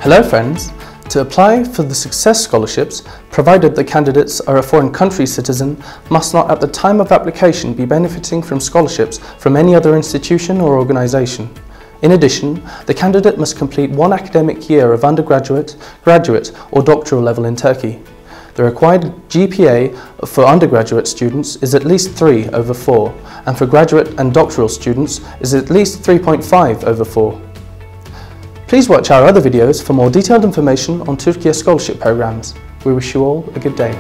Hello friends! To apply for the Success Scholarships, provided the candidates are a foreign country citizen, must not at the time of application be benefiting from scholarships from any other institution or organisation. In addition, the candidate must complete 1 academic year of undergraduate, graduate or doctoral level in Turkey. The required GPA for undergraduate students is at least 3/4, and for graduate and doctoral students is at least 3.5/4. Please watch our other videos for more detailed information on Turkey scholarship programs. We wish you all a good day.